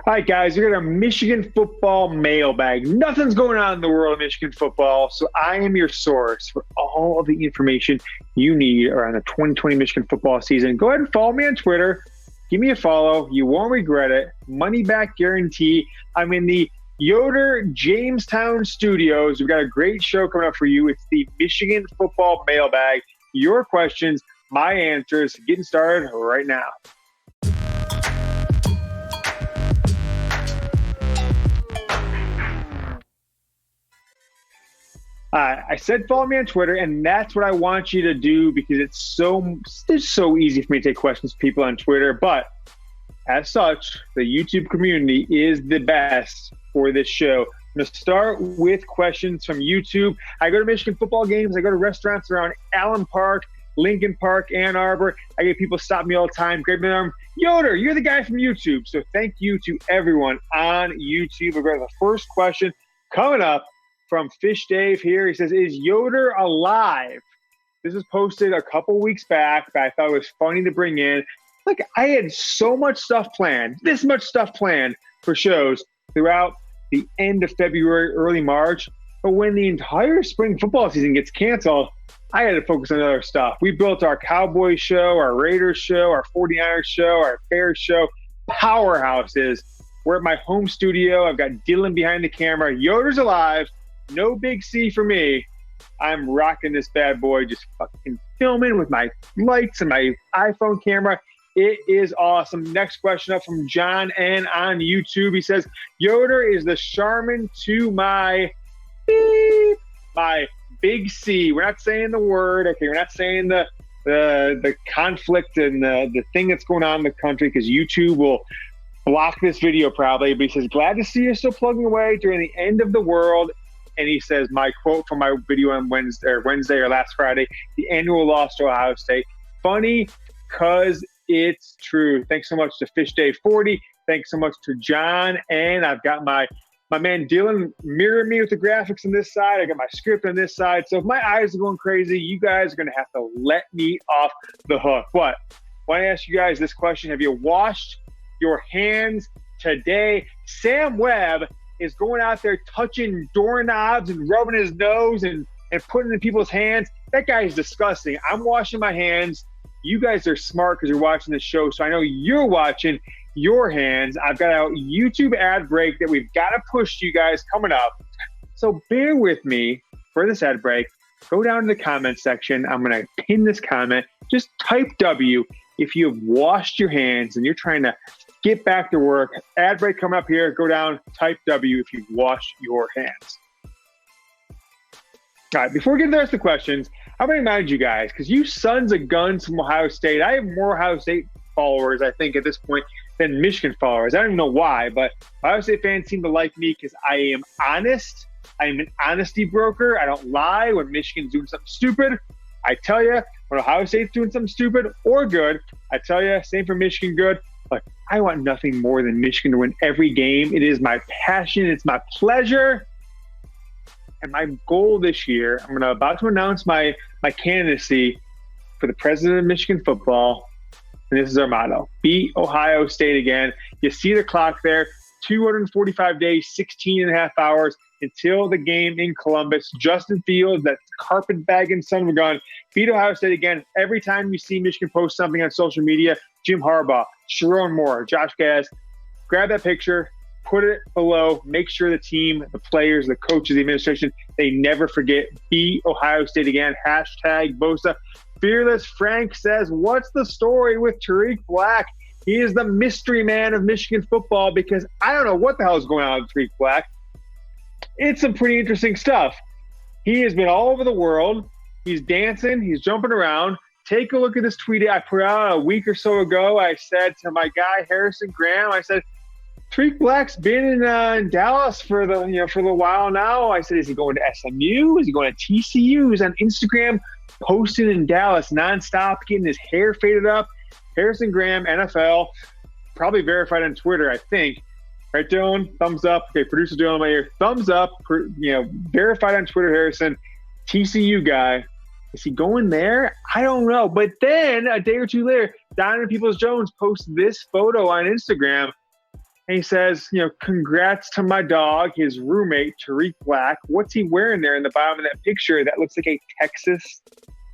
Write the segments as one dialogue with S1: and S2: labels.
S1: All right, guys, we're going to Michigan football mailbag. Nothing's going on in the world of Michigan football, so I am your source for all of the information you need around the 2020 Michigan football season. Go ahead and follow me on Twitter. Give me a follow. You won't regret it. Money back guarantee. I'm in the Yoder Jamestown studios. We've got a great show coming up for you. It's the Michigan football mailbag. Your questions, my answers. Getting started right now. I said follow me on Twitter, and that's what I want you to do because it's so easy for me to take questions from people on Twitter. But as such, the YouTube community is the best for this show. I'm going to start with questions from YouTube. I go to Michigan football games. I go to restaurants around Allen Park, Lincoln Park, Ann Arbor. I get people stop me all the time. Grab my arm. Yoder, you're the guy from YouTube. So thank you to everyone on YouTube. We've got the first question coming up from Fish Dave here. He says, is Yoder alive? This was posted a couple weeks back, but I thought it was funny to bring in. Like, I had so much stuff planned, this much stuff planned for shows throughout the end of February, early March. But when the entire spring football season gets canceled, I had to focus on other stuff. We built our Cowboys show, our Raiders show, our 49ers show, our Bears show, powerhouses. We're at my home studio. I've got Dylan behind the camera. Yoder's alive. No big C for me. I'm rocking this bad boy, just fucking filming with my lights and my iPhone camera. It is awesome. Next question up from John N. on YouTube. He says, Yoder is the Charmin to my beep, my big C. We're not saying the word. Okay, we're not saying the conflict and the thing that's going on in the country because YouTube will block this video probably. But he says, glad to see you still plugging away during the end of the world. And he says, my quote from my video on Wednesday or last Friday, the annual loss to Ohio State. Funny because it's true. Thanks so much to Fish Day 40. Thanks so much to John. And I've got my man Dylan mirroring me with the graphics on this side. I got my script on this side. So if my eyes are going crazy, you guys are going to have to let me off the hook. But I want to ask you guys this question. Have you washed your hands today? Sam Webb is going out there touching doorknobs and rubbing his nose and putting it in people's hands. That guy is disgusting. I'm washing my hands. You guys are smart because you're watching this show, so I know you're watching your hands. I've got a YouTube ad break that we've got to push to you guys coming up. So bear with me for this ad break. Go down to the comment section. I'm going to pin this comment. Just type W if you've washed your hands and you're trying to get back to work. Ad break coming up here. Go down, type W if you've washed your hands. All right, before we get to the rest of the questions, I'm going to remind you guys, because you sons of guns from Ohio State, I have more Ohio State followers, I think, at this point than Michigan followers. I don't even know why, but Ohio State fans seem to like me because I am honest. I am an honesty broker. I don't lie when Michigan's doing something stupid. I tell you when Ohio State's doing something stupid or good. I tell you, same for Michigan good. But I want nothing more than Michigan to win every game. It is my passion. It's my pleasure. And my goal this year, I'm about to announce my candidacy for the president of Michigan football. And this is our motto: beat Ohio State again. You see the clock there, 245 days, 16 and a half hours until the game in Columbus. Justin Fields, that carpet-bagging son of a gun, beat Ohio State again. Every time you see Michigan post something on social media, Jim Harbaugh, Sharon Moore, Josh Gaz, grab that picture, put it below, make sure the team, the players, the coaches, the administration, they never forget, beat Ohio State again. Hashtag Bosa. Fearless Frank says, what's the story with Tariq Black? He is the mystery man of Michigan football because I don't know what the hell is going on with Tariq Black. It's some pretty interesting stuff. He has been all over the world. He's dancing. He's jumping around. Take a look at this tweet I put out a week or so ago. I said to my guy, Harrison Graham, I said, Tariq Black's been in Dallas for a little while now. I said, is he going to SMU? Is he going to TCU? He's on Instagram posting in Dallas nonstop, getting his hair faded up. Harrison Graham, NFL, probably verified on Twitter, I think. Right, Dylan? Thumbs up. Okay, producer Dylan, my ear. Thumbs up. Verified on Twitter, Harrison. TCU guy. Is he going there? I don't know. But then a day or two later, Donovan Peoples-Jones posts this photo on Instagram. And he says, congrats to my dog, his roommate, Tarik Black. What's he wearing there in the bottom of that picture? That looks like a Texas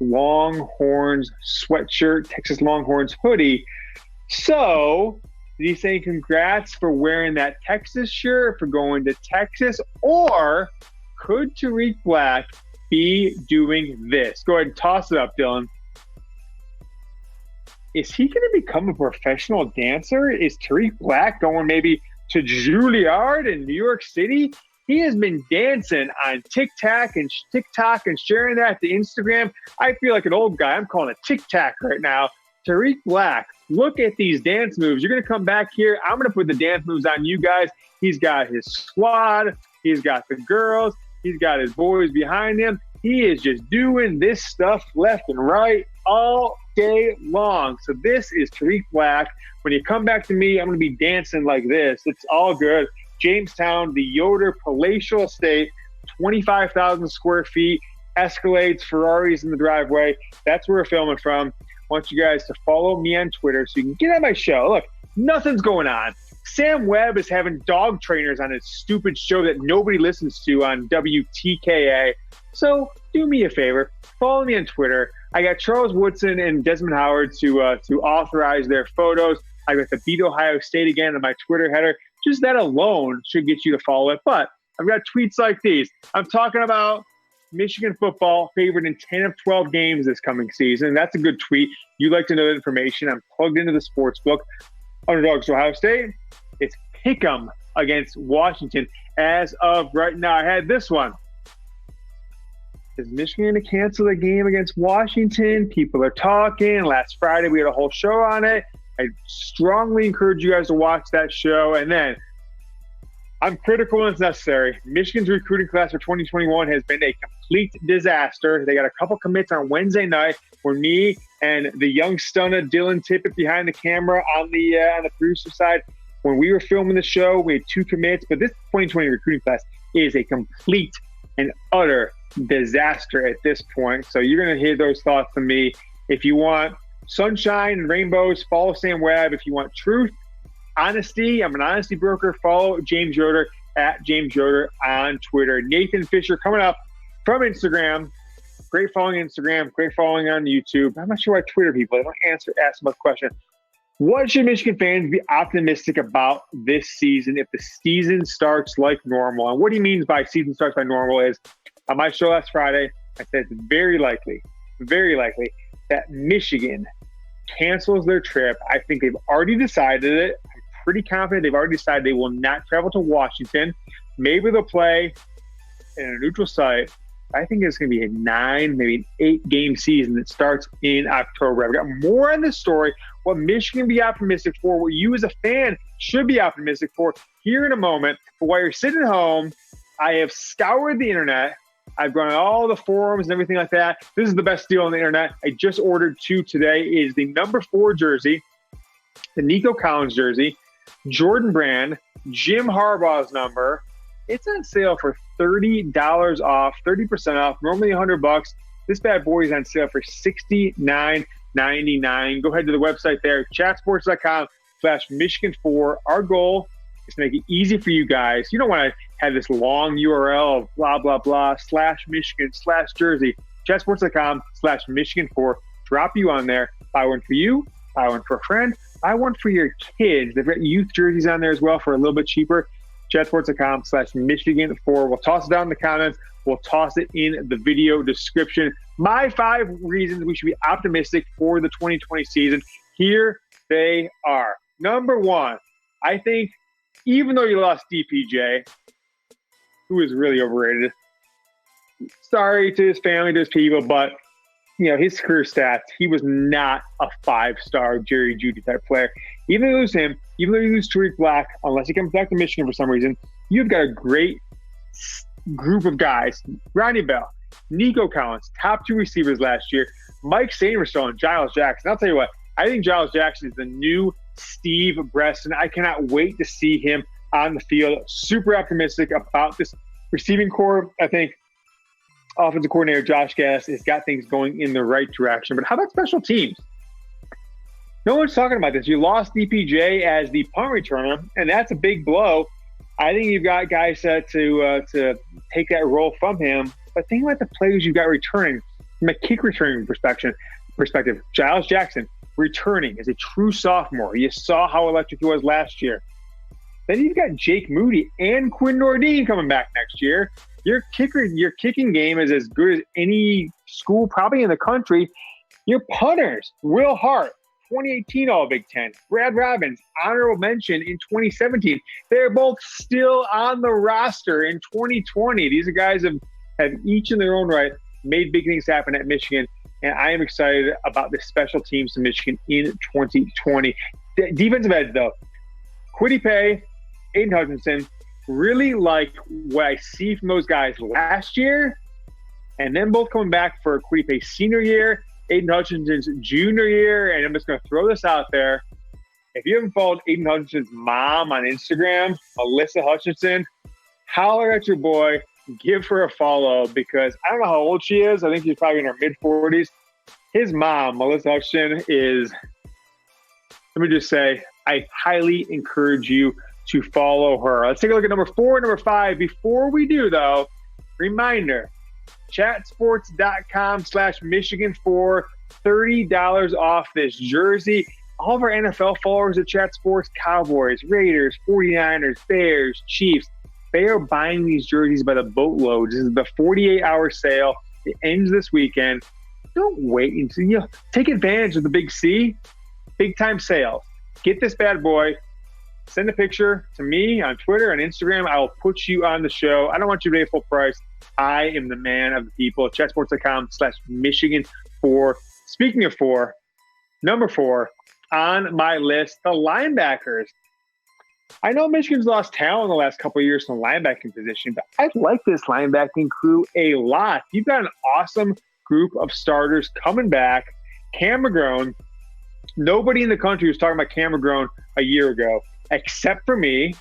S1: Longhorns sweatshirt, Texas Longhorns hoodie. So did he say congrats for wearing that Texas shirt, for going to Texas? Or could Tariq Black be doing this? Go ahead and toss it up, Dylan. Is he going to become a professional dancer? Is Tariq Black going maybe to Juilliard in New York City? He has been dancing on TikTok and sharing that to Instagram. I feel like an old guy. I'm calling it TikTok right now. Tariq Black, look at these dance moves. You're going to come back here. I'm going to put the dance moves on you guys. He's got his squad. He's got the girls. He's got his boys behind him. He is just doing this stuff left and right all day long. So this is Tariq Black. When you come back to me, I'm going to be dancing like this. It's all good. Jamestown, the Yoder palatial estate, 25,000 square feet, Escalades, Ferraris in the driveway. That's where we're filming from. I want you guys to follow me on Twitter so you can get on my show. Look, nothing's going on. Sam Webb is having dog trainers on his stupid show that nobody listens to on WTKA. So do me a favor, follow me on Twitter. I got Charles Woodson and Desmond Howard to authorize their photos. I got the Beat Ohio State again on my Twitter header. Just that alone should get you to follow it. But I've got tweets like these. I'm talking about Michigan football favored in 10 of 12 games this coming season. That's a good tweet. You'd like to know that information. I'm plugged into the sports book. Underdogs to Ohio State. It's pick'em against Washington. As of right now, I had this one. Is Michigan going to cancel the game against Washington? People are talking. Last Friday, we had a whole show on it. I strongly encourage you guys to watch that show. And then I'm critical when it's necessary. Michigan's recruiting class for 2021 has been a complete disaster. They got a couple commits on Wednesday night where me and the young stunner Dylan Tippett behind the camera on the producer side, when we were filming the show, we had 2 commits. But this 2020 recruiting class is a complete and utter disaster at this point. So you're going to hear those thoughts from me. If you want sunshine and rainbows, follow Sam Webb. If you want truth, honesty, I'm an honesty broker, follow James Yoder at James Yoder on Twitter. Nathan Fisher coming up from Instagram. Great following Instagram, great following on YouTube. I'm not sure why Twitter people, they don't ask about the question. What should Michigan fans be optimistic about this season if the season starts like normal? And what he means by season starts by normal is, on my show last Friday, I said it's very likely that Michigan cancels their trip. I think they've already decided it. I'm pretty confident they've already decided they will not travel to Washington. Maybe they'll play in a neutral site. I think it's going to be a 9, maybe an 8-game season that starts in October. I've got more on this story, what Michigan be optimistic for, what you as a fan should be optimistic for here in a moment. But while you're sitting at home, I have scoured the internet. I've gone on all the forums and everything like that. This is the best deal on the internet. I just ordered 2 today. It is the number 4 jersey, the Nico Collins jersey, Jordan Brand, Jim Harbaugh's number. It's on sale for $30 off, 30% off, normally $100. This bad boy is on sale for $69.99. Go ahead to the website there, chatsports.com/Michigan4. Our goal is to make it easy for you guys. You don't want to have this long URL of blah, blah, blah, /Michigan/jersey. Chatsports.com/Michigan4. Drop you on there. Buy one for you, buy one for a friend, buy one for your kids. They've got youth jerseys on there as well for a little bit cheaper. Chatsports.com/Michigan4. We'll toss it down in the comments. We'll toss it in the video description. My 5 reasons we should be optimistic for the 2020 season. Here they are. Number 1, I think even though you lost DPJ, who is really overrated, sorry to his family, to his people, but his career stats, he was not a 5-star Jerry Jeudy type player. Even though you lose him, even though you lose Tariq Black, unless he comes back to Michigan for some reason, you've got a great group of guys. Ronnie Bell, Nico Collins, top 2 receivers last year, Mike Sainristil and Giles Jackson. I'll tell you what, I think Giles Jackson is the new Steve Breston. I cannot wait to see him on the field. Super optimistic about this receiving core. I think offensive coordinator Josh Gass has got things going in the right direction. But how about special teams? No one's talking about this. You lost DPJ as the punt returner, and that's a big blow. I think you've got guys set to take that role from him. But think about the players you've got returning from a kick returning perspective. Giles Jackson returning as a true sophomore. You saw how electric he was last year. Then you've got Jake Moody and Quinn Nordine coming back next year. Your kicking game is as good as any school probably in the country. Your punters, Will Hart, 2018 All-Big Ten. Brad Robbins, honorable mention in 2017. They're both still on the roster in 2020. These are guys have each in their own right made big things happen at Michigan, and I am excited about the special teams in Michigan in 2020. Defensive ends, though. Kwity Paye, Aiden Hutchinson, really like what I see from those guys last year, and then both coming back for Kwity Paye's senior year, Aiden Hutchinson's junior year, and I'm just going to throw this out there. If you haven't followed Aiden Hutchinson's mom on Instagram, Melissa Hutchinson, holler at your boy, give her a follow, because I don't know how old she is. I think she's probably in her mid-40s. His mom, Melissa Hutchinson, is, let me just say, I highly encourage you to follow her. Let's take a look at number 4 and number 5. Before we do, though, reminder, chatsports.com/Michigan4, $30 off this jersey. All of our NFL followers at Chat Sports, Cowboys, Raiders, 49ers, Bears, Chiefs, they are buying these jerseys by the boatload. This is the 48-hour sale. It ends this weekend. Don't wait until take advantage of the Big C, big-time sales. Get this bad boy. Send a picture to me on Twitter and Instagram. I will put you on the show. I don't want you to pay full price. I am the man of the people. Chatsports.com/Michigan4. Speaking of 4, number 4 on my list, the linebackers. I know Michigan's lost talent in the last couple of years in the linebacking position, but I like this linebacking crew a lot. You've got an awesome group of starters coming back. Cam McGrone. Nobody in the country was talking about Cam McGrone a year ago, except for me.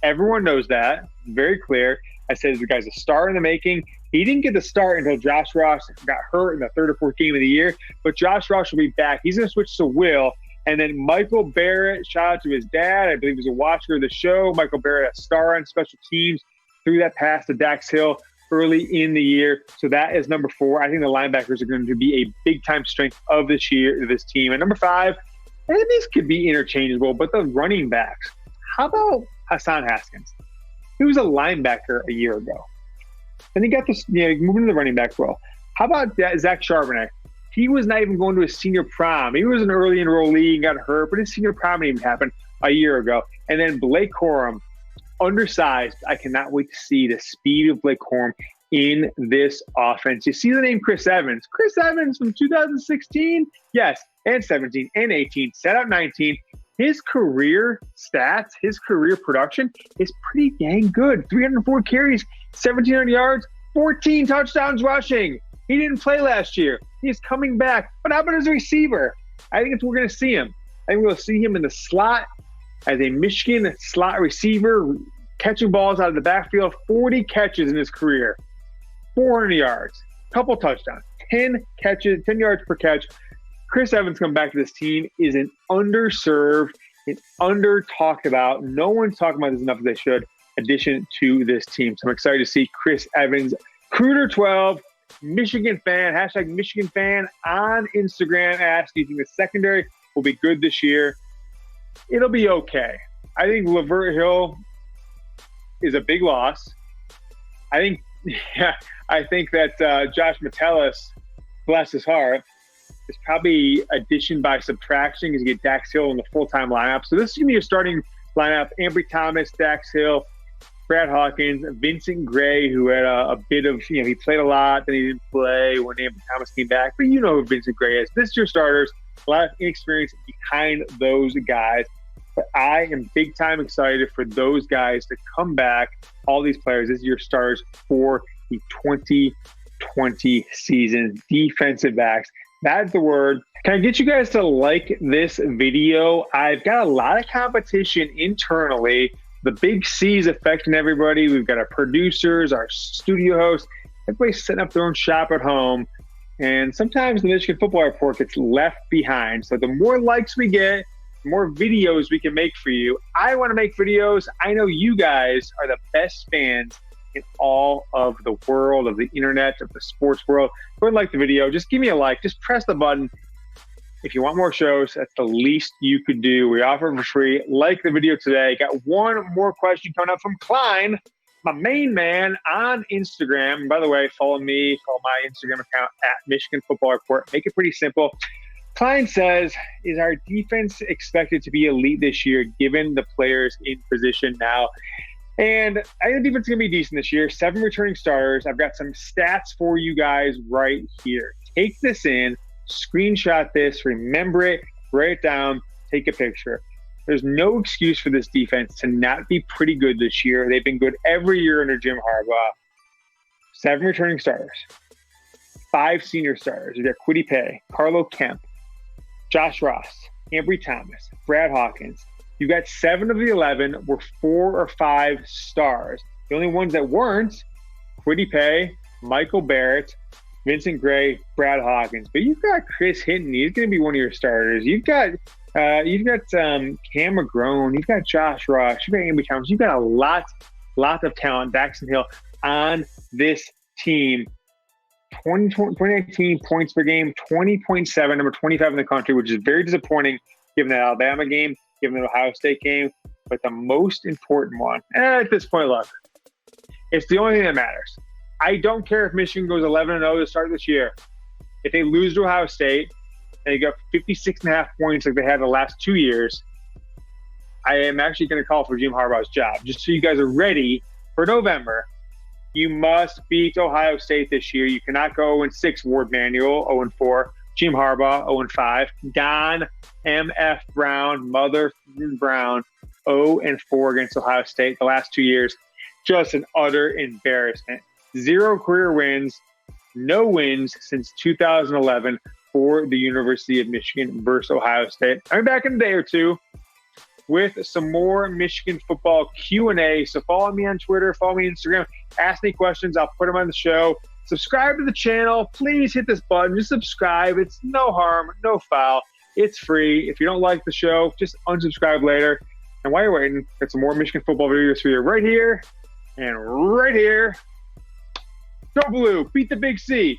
S1: Everyone knows that. Very clear. I said the guy's a star in the making. He didn't get the start until Josh Ross got hurt in the 3rd or 4th game of the year, but Josh Ross will be back. He's going to switch to Will. And then Michael Barrett, shout out to his dad. I believe he was a watcher of the show. Michael Barrett, a star on special teams, threw that pass to Dax Hill early in the year. So that is number 4. I think the linebackers are going to be a big-time strength of this team. And number 5, and these could be interchangeable, but the running backs. How about Hassan Haskins? He was a linebacker a year ago. And he got this, moving to the running back role. How about Zach Charbonnet? He was not even going to his senior prom. He was an early enrollee and got hurt, but his senior prom didn't even happen a year ago. And then Blake Corum, undersized. I cannot wait to see the speed of Blake Corum in this offense. You see the name Chris Evans. Chris Evans from 2016? Yes, and 17 and 18. Set out 19. His career stats, his career production is pretty dang good. 304 carries, 1,700 yards, 14 touchdowns rushing. He didn't play last year. He's coming back. What happened as a receiver? I think we're going to see him. I think we'll see him in the slot as a Michigan slot receiver, catching balls out of the backfield. 40 catches in his career, 400 yards, couple touchdowns, 10 catches, 10 yards per catch. Chris Evans coming back to this team is an underserved, an under-talked about. No one's talking about this enough as they should. Addition to this team. So I'm excited to see Chris Evans, Cruder12, Michigan fan, hashtag Michigan fan on Instagram. Ask, do you think the secondary will be good this year? It'll be okay. I think Lavert Hill is a big loss. I think that Josh Metellus, bless his heart, is probably addition by subtraction because you get Dax Hill in the full-time lineup. So this is going to be your starting lineup. Ambry Thomas, Dax Hill, Brad Hawkins, Vincent Gray, who had a bit of, he played a lot, then he didn't play when Ambry Thomas came back. But you know who Vincent Gray is. This is your starters. A lot of inexperience behind those guys. But I am big-time excited for those guys to come back. All these players, this is your starters for the 2020 season. Defensive backs. That's the word. Can I get you guys to like this video? I've got a lot of competition internally. The Big C is affecting everybody. We've got our producers, our studio hosts. Everybody's setting up their own shop at home. And sometimes the Michigan Football Report gets left behind. So the more likes we get, the more videos we can make for you. I want to make videos. I know you guys are the best fans in all of the world, of the internet, of the sports world. Go ahead and like the video. Just give me a like. Just press the button. If you want more shows, that's the least you could do. We offer it for free. Like the video today. Got one more question coming up from Klein, my main man on Instagram. And by the way, follow me, follow my Instagram account at Michigan Football Report. Make it pretty simple. Klein says, is our defense expected to be elite this year, given the players in position now? And I think the defense is going to be decent this year. 7 returning starters. I've got some stats for you guys right here. Take this in, screenshot this, remember it, write it down, take a picture. There's no excuse for this defense to not be pretty good this year. They've been good every year under Jim Harbaugh. 7 returning starters. 5 senior starters. You got Kwity Paye, Carlo Kemp, Josh Ross, Ambry Thomas, Brad Hawkins. You got 7 of the 11 were 4 or 5 stars. The only ones that weren't, Kwity Paye, Michael Barrett, Vincent Gray, Brad Hawkins. But you've got Chris Hinton. He's going to be one of your starters. You've got Cam McGrone. You've got Josh Ross. You've got Ambry Thomas. You've got a lot of talent. Daxton Hill on this team. 2019 points per game, 20.7, number 25 in the country, which is very disappointing given that Alabama game, given the Ohio State game. But the most important one, at this point, look, it's the only thing that matters. I don't care if Michigan goes 11-0 to start this year. If they lose to Ohio State and they got 56.5 points like they had the last 2 years, I am actually going to call for Jim Harbaugh's job. Just so you guys are ready for November. You must beat Ohio State this year. You cannot go 0-6, Ward Manuel, 0-4. Jim Harbaugh, 0-5. Don M.F. Brown, Mother Brown, 0-4 against Ohio State the last 2 years. Just an utter embarrassment. 0 career wins, no wins since 2011 for the University of Michigan versus Ohio State. I'll be back in a day or two with some more Michigan football Q&A. So follow me on Twitter, follow me on Instagram, ask me questions. I'll put them on the show. Subscribe to the channel. Please hit this button. Just subscribe. It's no harm, no foul. It's free. If you don't like the show, just unsubscribe later. And while you're waiting, got some more Michigan football videos for you right here and right here. Go Blue. Beat the Big C.